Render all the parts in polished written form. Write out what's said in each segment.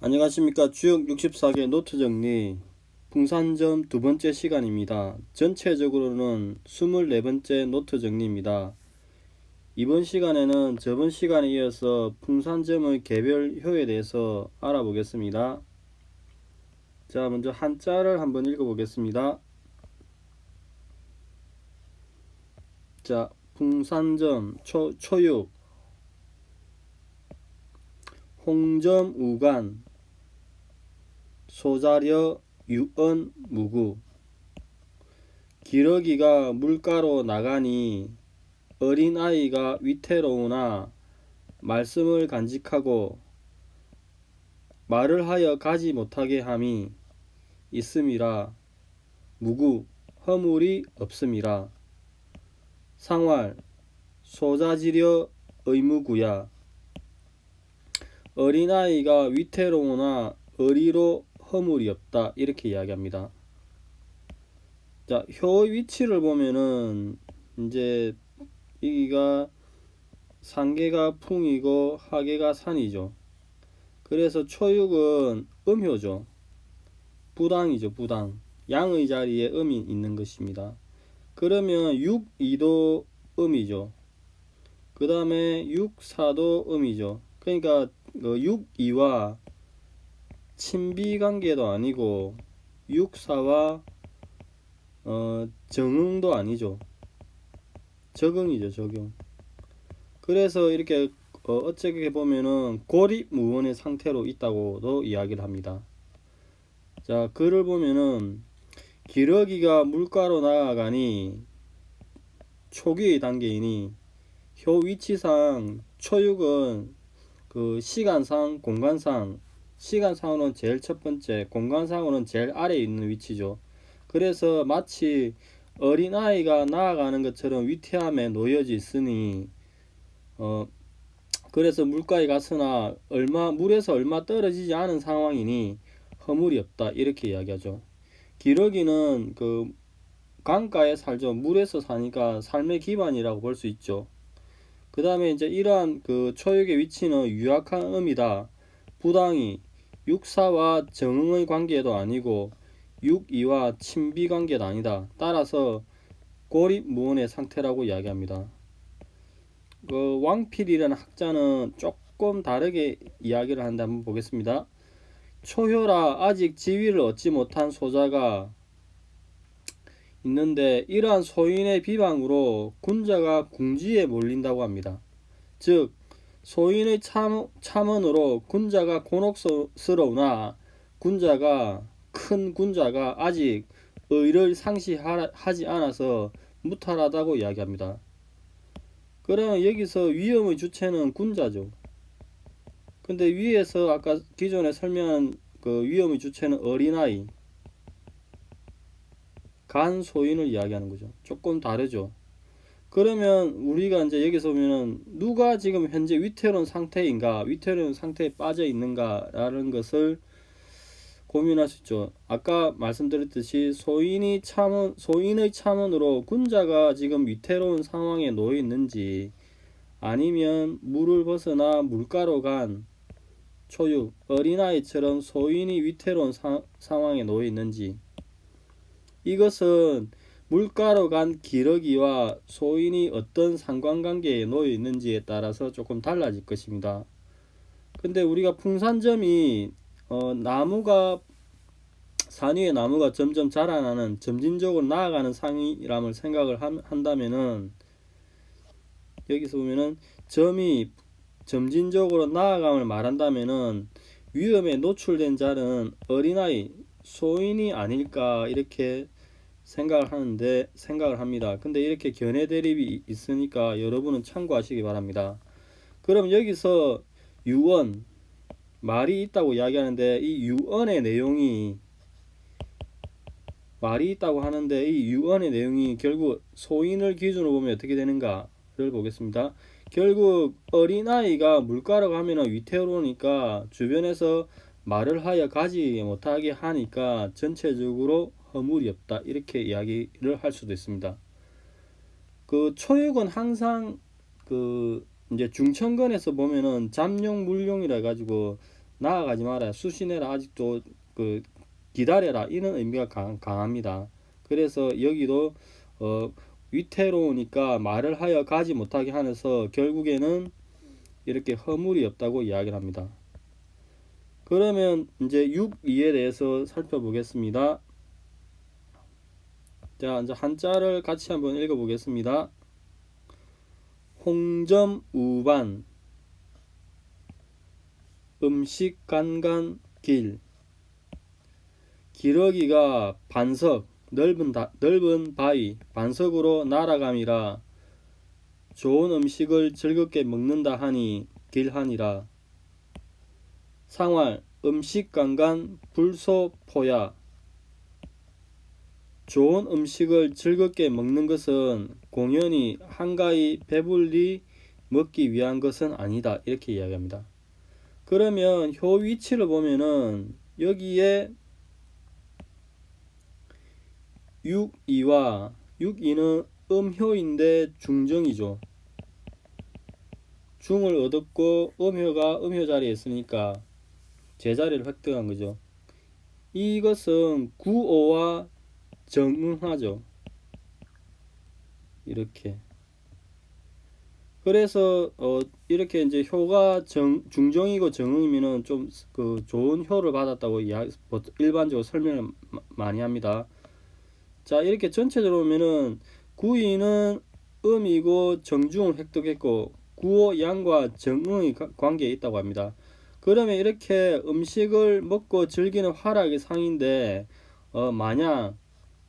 안녕하십니까. 주역 64개 노트 정리 풍산점 두 번째 시간입니다. 전체적으로는 24번째 노트 정리입니다. 이번 시간에는 저번 시간에 이어서 풍산점의 개별효에 대해서 알아보겠습니다. 자, 먼저 한자를 한번 읽어보겠습니다. 자, 풍산점 초육 홍점 우간 소자려 유언 무구 기러기가 물가로 나가니 어린아이가 위태로우나 말씀을 간직하고 말을 하여 가지 못하게 함이 있음이라 무구 허물이 없음이라 상활 소자지려 의무구야 어린아이가 위태로우나 어리로 허물이 없다 이렇게 이야기합니다. 자, 효의 위치를 보면은 이제 여기가 상계가 풍이고 하계가 산이죠. 그래서 초육은 음효죠. 부당이죠. 부당. 양의 자리에 음이 있는 것입니다. 그러면 6, 2도 음이죠. 그 다음에 6, 4도 음이죠. 그러니까 6, 2와 친비관계도 아니고 6, 4와 정응도 아니죠. 적응이죠. 적응. 그래서 이렇게 어떻게 보면은 고립무원의 상태로 있다고도 이야기를 합니다. 자, 글을 보면은 기러기가 물가로 나아가니 초기의 단계이니 효 위치상 초육은 그 시간상 공간상 시간상으로는 제일 첫 번째, 공간상으로는 제일 아래에 있는 위치죠. 그래서 마치 어린아이가 나아가는 것처럼 위태함에 놓여져 있으니 그래서 물가에 갔으나 물에서 얼마 떨어지지 않은 상황이니 허물이 없다 이렇게 이야기하죠. 기러기는 그 강가에 살죠. 물에서 사니까 삶의 기반이라고 볼 수 있죠. 그 다음에 이제 이러한 그 초육의 위치는 유약한 음이다. 부당이 육사와 정응의 관계도 아니고 육이와 친비 관계도 아니다. 따라서 고립무원의 상태라고 이야기합니다. 그 왕필이라는 학자는 조금 다르게 이야기를 하는데 한번 보겠습니다. 초효라 아직 지위를 얻지 못한 소자가 있는데 이러한 소인의 비방으로 군자가 궁지에 몰린다고 합니다. 즉 소인의 참언으로 군자가 곤혹스러우나 큰 군자가 아직 의를 상시하지 않아서 무탈하다고 이야기합니다. 그러면 여기서 위험의 주체는 군자죠. 근데 위에서 아까 기존에 설명한 그 위험의 주체는 어린아이, 간 소인을 이야기하는 거죠. 조금 다르죠. 그러면 우리가 이제 여기서 보면은 누가 지금 현재 위태로운 상태인가, 위태로운 상태에 빠져 있는가라는 것을 고민할 수 있죠. 아까 말씀드렸듯이 소인의 참언으로 군자가 지금 위태로운 상황에 놓여 있는지 아니면 물을 벗어나 물가로 간 초육, 어린아이처럼 소인이 위태로운 상황에 놓여 있는지 이것은 물가로 간 기러기와 소인이 어떤 상관관계에 놓여 있는지에 따라서 조금 달라질 것입니다. 근데 우리가 풍산점이 나무가 산 위에 나무가 점점 자라나는 점진적으로 나아가는 상이람을 생각을 한다면은 여기서 보면은 점이 점진적으로 나아감을 말한다면은 위험에 노출된 자는 어린아이 소인이 아닐까 이렇게 생각을 합니다. 근데 이렇게 견해 대립이 있으니까 여러분은 참고하시기 바랍니다. 그럼 여기서 유언 말이 있다고 이야기하는데 이 유언의 내용이 말이 있다고 하는데 이 유언의 내용이 결국 소인을 기준으로 보면 어떻게 되는가를 보겠습니다. 결국 어린아이가 물가로 가면 위태로우니까 주변에서 말을 하여 가지 못하게 하니까 전체적으로 허물이 없다 이렇게 이야기를 할 수도 있습니다. 그 초육은 항상 그 이제 중천근에서 보면은 잠용 물용이라 가지고 나아가지 마라, 수신해라, 아직도 그 기다려라, 이런 의미가 강합니다. 그래서 여기도 위태로우니까 말을 하여 가지 못하게 하면서 결국에는 이렇게 허물이 없다고 이야기를 합니다. 그러면 이제 6.2에 대해서 살펴보겠습니다. 자, 이제 한자를 같이 한번 읽어보겠습니다. 홍점우반, 음식간간 길, 기러기가 반석, 넓은 바위, 반석으로 날아감이라. 좋은 음식을 즐겁게 먹는다 하니 길하니라. 상활, 음식간간 불소포야. 좋은 음식을 즐겁게 먹는 것은 공연히 한가히 배불리 먹기 위한 것은 아니다, 이렇게 이야기합니다. 그러면 효 위치를 보면은 여기에 6.2와 6.2는 음효인데 중정이죠. 중을 얻었고 음효가 음효 자리에 있으니까 제자리를 획득한 거죠. 이것은 구어와 정응하죠. 이렇게. 그래서 이렇게 이제 효가 중정이고 정응이면은 좀 그 좋은 효를 받았다고 일반적으로 설명을 많이 합니다. 자, 이렇게 전체적으로 보면은 구이는 음이고 정중을 획득했고 구어 양과 정응의 관계에 있다고 합니다. 그러면 이렇게 음식을 먹고 즐기는 화락의 상인데 마냥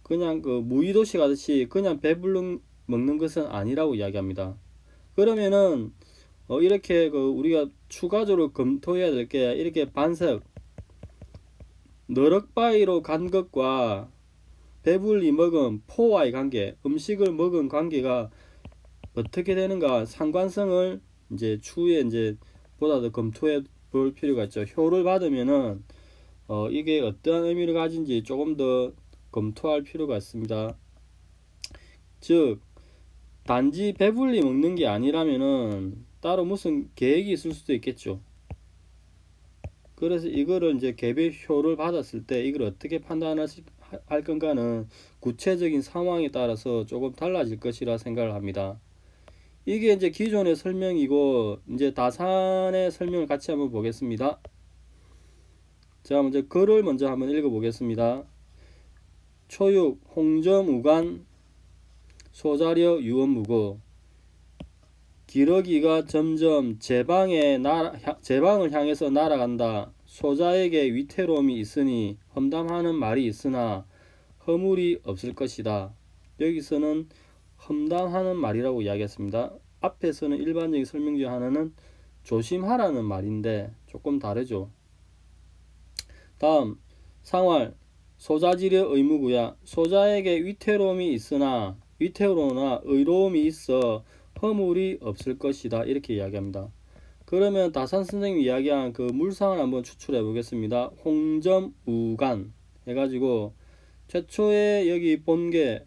그냥 그 무의도시 가듯이 그냥 배불러 먹는 것은 아니라고 이야기합니다. 그러면은 이렇게 그 우리가 추가적으로 검토해야 될 게 이렇게 반석 너럭바위로 간 것과 배불리 먹은 포와의 관계, 음식을 먹은 관계가 어떻게 되는가 상관성을 이제 추후에 이제 보다 더 검토해 볼 필요가 있죠. 효를 받으면은 이게 어떠한 의미를 가진지 조금 더 검토할 필요가 있습니다. 즉 단지 배불리 먹는 게 아니라면은 따로 무슨 계획이 있을 수도 있겠죠. 그래서 이거를 이제 개별효를 받았을 때 이걸 어떻게 판단할 건가는 구체적인 상황에 따라서 조금 달라질 것이라 생각을 합니다. 이게 이제 기존의 설명이고 이제 다산의 설명을 같이 한번 보겠습니다. 자, 먼저 글을 먼저 한번 읽어 보겠습니다. 초육 홍점우간 소자려 유언무고. 기러기가 점점 제방을 향해서 날아간다. 소자에게 위태로움이 있으니 험담하는 말이 있으나 허물이 없을 것이다. 여기서는 험담하는 말이라고 이야기했습니다. 앞에서는 일반적인 설명 중 하나는 조심하라는 말인데 조금 다르죠. 다음 상활 소자지려 의무구야. 소자에게 위태로움이 있으나 위태로우나 의로움이 있어 허물이 없을 것이다, 이렇게 이야기합니다. 그러면 다산 선생님이 이야기한 그 물상을 한번 추출해 보겠습니다. 홍점우간 해가지고 최초에 여기 본 게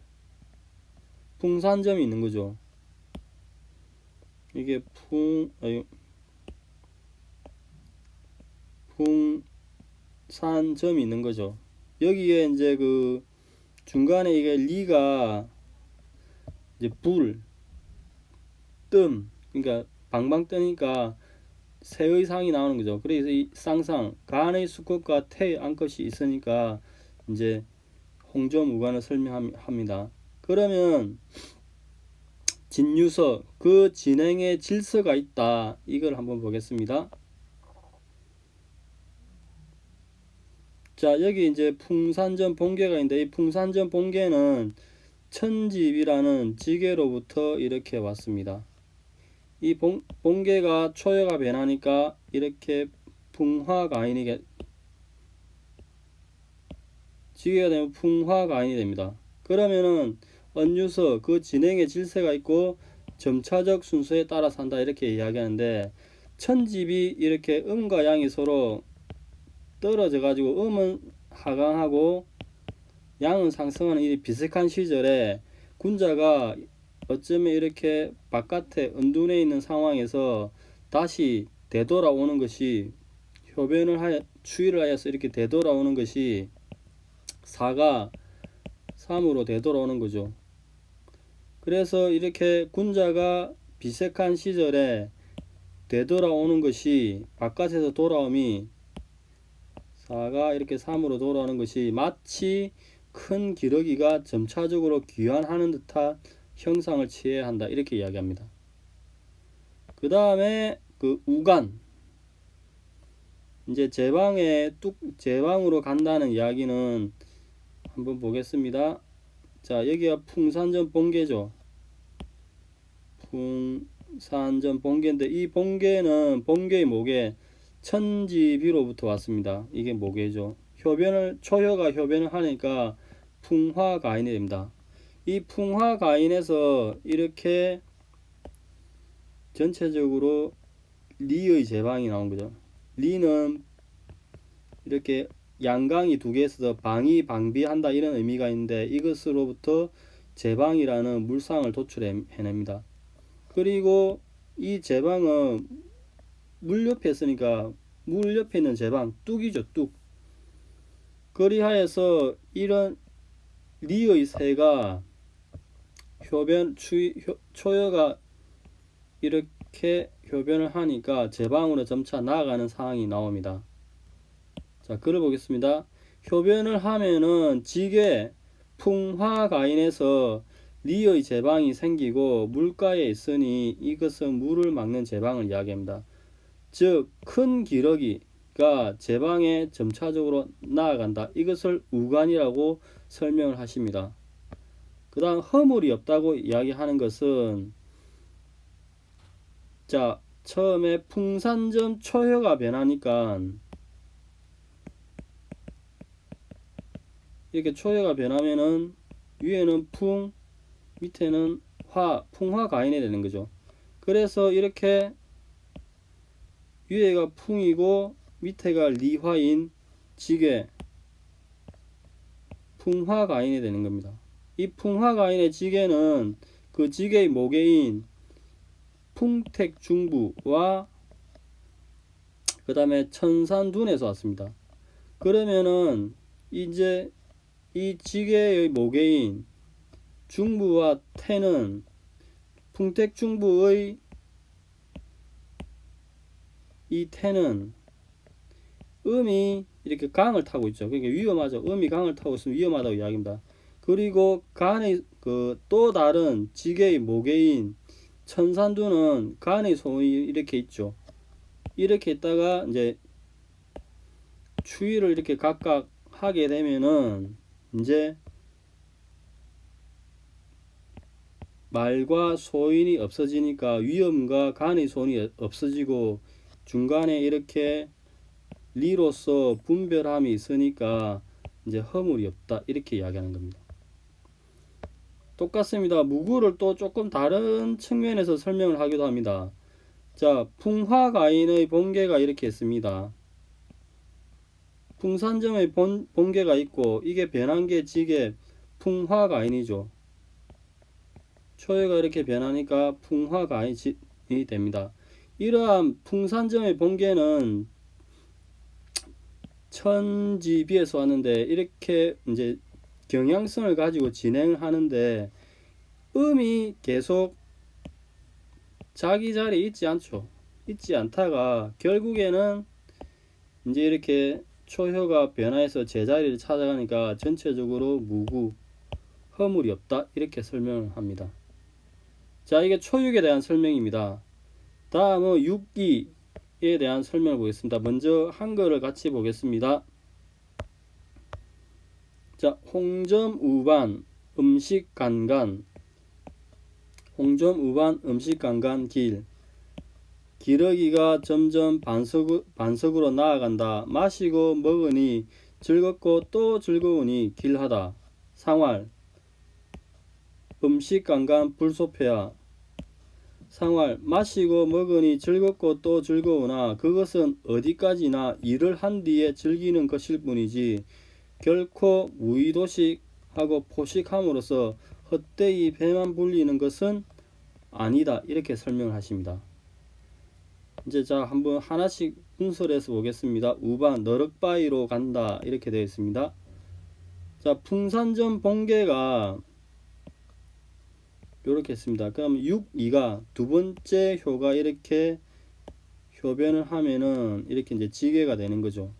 풍산점이 있는 거죠. 이게 풍산점이 있는 거죠. 여기에 이제 그 중간에 이게 리가 이제 그러니까 방방 뜨니까 새의 상이 나오는 거죠. 그래서 이 쌍상 간의 수컷과 태의 암컷이 있으니까 이제 홍점우간을 설명합니다. 그러면 진유서 그 진행에 질서가 있다, 이걸 한번 보겠습니다. 자, 여기 이제 풍산전 본계가 있는데 이 풍산전 본계는 천집이라는 지계로부터 이렇게 왔습니다. 이 본계가 초여가 변하니까 이렇게 풍화가인이 지계가 되면 풍화가인이 됩니다. 그러면은 언유서 그 진행의 질서가 있고 점차적 순서에 따라 산다, 이렇게 이야기하는데 천집이 이렇게 음과 양이 서로 떨어져 가지고 음은 하강하고 양은 상승하는 이 비슷한 시절에 군자가 어쩌면 이렇게 바깥에 은둔해 있는 상황에서 다시 되돌아오는 것이 효변을 하여 추이를 하여서 이렇게 되돌아오는 것이 4가 3으로 되돌아오는 거죠. 그래서 이렇게 군자가 비색한 시절에 되돌아오는 것이 바깥에서 돌아옴이 4가 이렇게 3으로 돌아오는 것이 마치 큰 기러기가 점차적으로 귀환하는 듯한 형상을 취해야 한다 이렇게 이야기합니다. 그 다음에 그 우간 이제 제방으로 간다는 이야기는 한번 보겠습니다. 자, 여기가 풍산전 본계죠. 풍산전 본계인데 이 본계는 본계의 목에 천지비로부터 왔습니다. 이게 목계죠. 초효가 효변을 하니까 풍화가인이 됩니다. 이 풍화가인에서 이렇게 전체적으로 리의 제방이 나온 거죠. 리는 이렇게 양강이 두 개 있어서 방이 방비한다 이런 의미가 있는데 이것으로부터 제방이라는 물상을 도출해냅니다. 그리고 이 제방은 물 옆에 있으니까 물 옆에 있는 제방 뚝이죠. 뚝. 그리하여서 이런 리의 새가 초여가 이렇게 효변을 하니까 제방으로 점차 나아가는 상황이 나옵니다. 자, 글을 보겠습니다. 효변을 하면은 지게 풍화가인에서 리의 제방이 생기고 물가에 있으니 이것은 물을 막는 제방을 이야기합니다. 즉 큰 기러기가 제방에 점차적으로 나아간다. 이것을 우간이라고 설명을 하십니다. 그 다음 허물이 없다고 이야기하는 것은 자, 처음에 풍산점 초효가 변하니까 이렇게 초효가 변하면은 위에는 풍, 밑에는 화, 풍화가인이 되는 거죠. 그래서 이렇게 위에가 풍이고 밑에가 리화인 지게 풍화가인이 되는 겁니다. 이 풍화가인의 지게는 그 지게의 모계인 풍택중부와 그 다음에 천산둔에서 왔습니다. 그러면은 이제 이 지게의 모계인 중부와 태는 풍택중부의 이 태는 음이 이렇게 강을 타고 있죠. 그러니까 위험하죠. 음이 강을 타고 있으면 위험하다고 이야기합니다. 그리고 간의 그 또 다른 지게의 모계인 천산두는 간의 소음이 이렇게 있죠. 이렇게 있다가 이제 추위를 이렇게 각각 하게 되면은 이제 말과 소인이 없어지니까 위험과 간의 소인이 없어지고 중간에 이렇게 리로서 분별함이 있으니까 이제 허물이 없다 이렇게 이야기하는 겁니다. 똑같습니다. 무구를 또 조금 다른 측면에서 설명을 하기도 합니다. 자, 풍화가인의 본계가 이렇게 있습니다. 풍산점의 본계가 있고 이게 변한 게 지게 풍화가인이죠. 초여가 이렇게 변하니까 풍화가인이 됩니다. 이러한 풍산점의 본계는 천지비에서 왔는데 이렇게 이제 경향성을 가지고 진행을 하는데 음이 계속 자기 자리에 있지 않죠. 있지 않다가 결국에는 이제 이렇게 초효가 변화해서 제자리를 찾아가니까 전체적으로 무구, 허물이 없다 이렇게 설명을 합니다. 자, 이게 초육에 대한 설명입니다. 다음은 육기에 대한 설명을 보겠습니다. 먼저 한글을 같이 보겠습니다. 자, 홍점우반 음식간간, 홍점우반 음식간간 길, 기러기가 점점 반석으로 나아간다. 마시고 먹으니 즐겁고 또 즐거우니 길하다. 상활 음식간간 불소패야. 상활 마시고 먹으니 즐겁고 또 즐거우나 그것은 어디까지나 일을 한 뒤에 즐기는 것일 뿐이지 결코 무의도식하고 포식함으로써 헛되이 배만 불리는 것은 아니다 이렇게 설명을 하십니다. 이제 자 한번 하나씩 분설해서 보겠습니다. 우반 너럭바위로 간다 이렇게 되어 있습니다. 자 풍산점 본계가 이렇게 했습니다. 그럼 6,2가 두 번째 효가 이렇게 효변을 하면은 이렇게 이제 지게가 되는 거죠.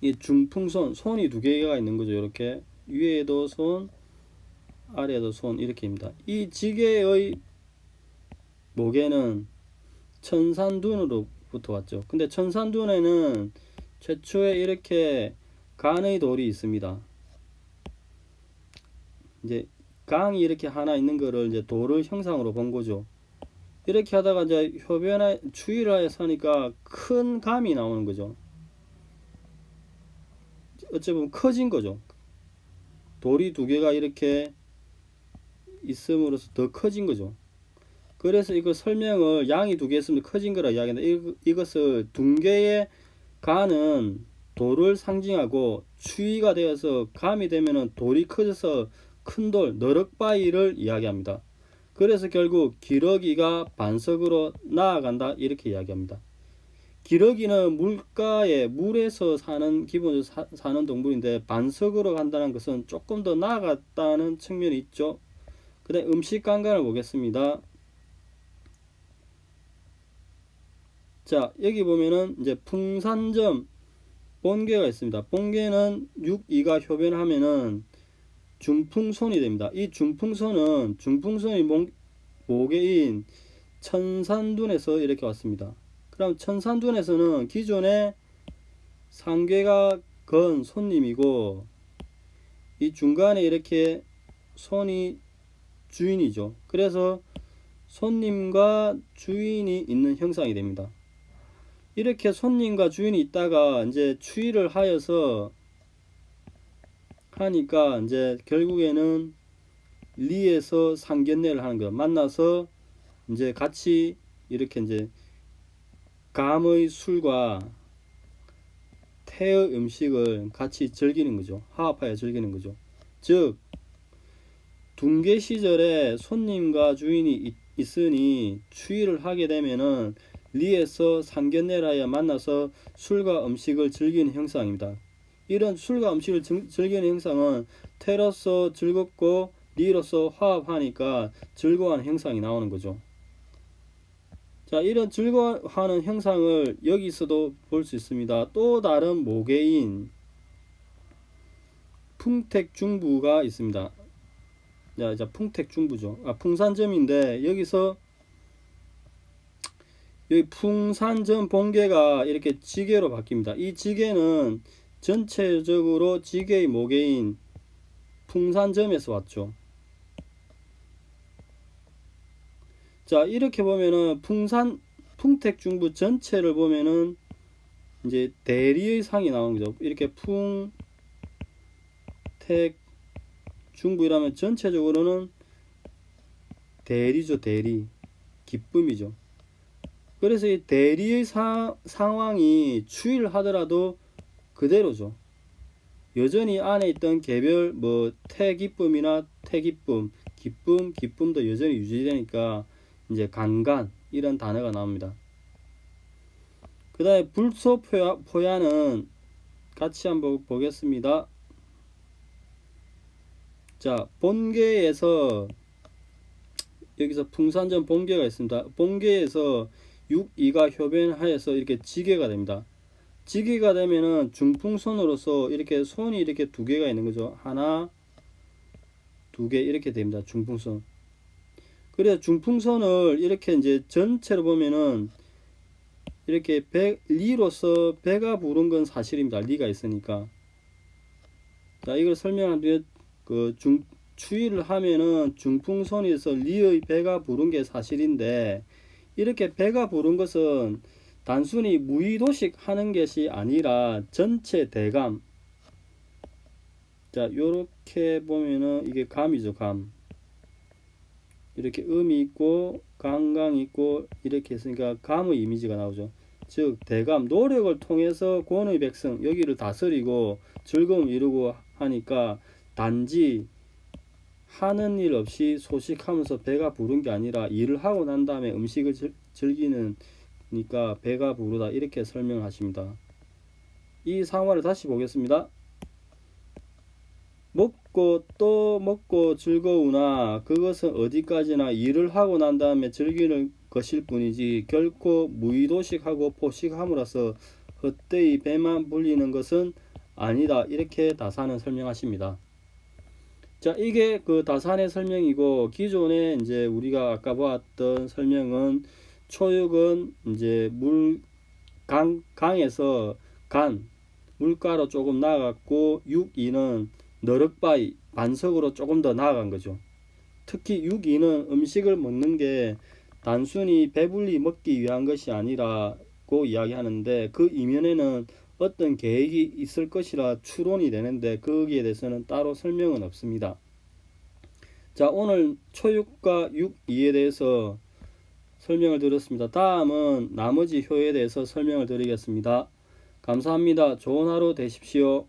이 중풍손, 손이 두 개가 있는 거죠. 이렇게 위에도 손, 아래에도 손 이렇게입니다. 이 지게의 모계는 천산둔으로부터 왔죠. 근데 천산둔에는 최초에 이렇게 간의 돌이 있습니다. 이제 강이 이렇게 하나 있는 거를 이제 돌을 형상으로 본 거죠. 이렇게 하다가 이제 효변에 추위를 해서 하니까 큰 감이 나오는 거죠. 어찌 보면 커진 거죠. 돌이 두 개가 이렇게 있음으로써 더 커진 거죠. 그래서 이거 설명을 양이 두 개 있으면 커진 거라 이야기하는데 이것을 둥개의 간은 돌을 상징하고 추위가 되어서 감이 되면은 돌이 커져서 큰 돌, 너럭바위를 이야기합니다. 그래서 결국 기러기가 반석으로 나아간다 이렇게 이야기합니다. 기러기는 물가에 물에서 사는 기본적으로 사는 동물인데 반석으로 간다는 것은 조금 더 나아갔다는 측면이 있죠. 그 다음에 음식 감각을 보겠습니다. 자 여기 보면은 이제 풍산점 본계가 있습니다. 본계는 6,2가 효변하면은 중풍손이 됩니다. 이 중풍손은 중풍손이 모계인 천산둔에서 이렇게 왔습니다. 그럼 천산둔에서는 기존에 상괴가 건 손님이고 이 중간에 이렇게 손이 주인이죠. 그래서 손님과 주인이 있는 형상이 됩니다. 이렇게 손님과 주인이 있다가 이제 추위를 하여서 하니까 이제 결국에는 리에서 상견례를 하는 거예요. 만나서 이제 같이 이렇게 이제 감의 술과 태의 음식을 같이 즐기는 거죠. 화합하여 즐기는 거죠. 즉 둥계 시절에 손님과 주인이 있으니 추위를 하게 되면은 리에서 상견례를 하여 만나서 술과 음식을 즐기는 형상입니다. 이런 술과 음식을 즐기는 형상은 태로서 즐겁고 리로서 화합하니까 즐거워하는 형상이 나오는 거죠. 자, 이런 즐거워하는 형상을 여기서도 볼 수 있습니다. 또 다른 모계인 풍택중부가 있습니다. 자, 풍택중부죠. 풍산점인데 여기서 여기 풍산점 본계가 이렇게 지게로 바뀝니다. 이 지게는 전체적으로 지게의 모계인 풍산점에서 왔죠. 자 이렇게 보면은 풍택중부 전체를 보면은 이제 대리의 상이 나오는 거죠. 이렇게 풍택중부이라면 전체적으로는 대리죠. 대리 기쁨이죠. 그래서 이 대리의 상황이 추이를 하더라도 그대로죠. 여전히 안에 있던 개별 태기쁨이나 태기쁨, 기쁨도 여전히 유지되니까 이제 간간 이런 단어가 나옵니다. 그 다음에 불소 포야는 같이 한번 보겠습니다. 자 본계에서 여기서 풍산점 본계가 있습니다. 본계에서 6,2가 효변하여서 이렇게 지게가 됩니다. 지게가 되면은 중풍손으로서 이렇게 손이 이렇게 두 개가 있는 거죠. 하나, 두 개 이렇게 됩니다. 중풍손. 그래서 중풍선을 이렇게 이제 전체로 보면은 이렇게 리로서 배가 부른 건 사실입니다. 리가 있으니까. 자, 이걸 설명한 뒤에 추이를 하면은 중풍선에서 리의 배가 부른 게 사실인데 이렇게 배가 부른 것은 단순히 무의도식 하는 것이 아니라 전체 대감. 자, 요렇게 보면은 이게 감이죠, 감. 이렇게 음이 있고 강강이 있고 이렇게 했으니까 감의 이미지가 나오죠. 즉 대감 노력을 통해서 권의 백성 여기를 다스리고 즐거움 이루고 하니까 단지 하는 일 없이 소식하면서 배가 부른 게 아니라 일을 하고 난 다음에 음식을 즐기니까 배가 부르다 이렇게 설명하십니다. 이 상황을 다시 보겠습니다. 먹고 또 먹고 즐거우나 그것은 어디까지나 일을 하고 난 다음에 즐기는 것일 뿐이지 결코 무의도식하고 포식함으로써 헛되이 배만 불리는 것은 아니다. 이렇게 다산은 설명하십니다. 자, 이게 그 다산의 설명이고, 기존에 이제 우리가 아까 보았던 설명은 초육은 이제 강에서 물가로 조금 나아갔고, 육이는 너럭바위 반석으로 조금 더 나아간 거죠. 특히 육이는 음식을 먹는 게 단순히 배불리 먹기 위한 것이 아니라고 이야기하는데, 그 이면에는 어떤 계획이 있을 것이라 추론이 되는데 거기에 대해서는 따로 설명은 없습니다. 자, 오늘 초육과 육이에 대해서 설명을 드렸습니다. 다음은 나머지 효에 대해서 설명을 드리겠습니다. 감사합니다. 좋은 하루 되십시오.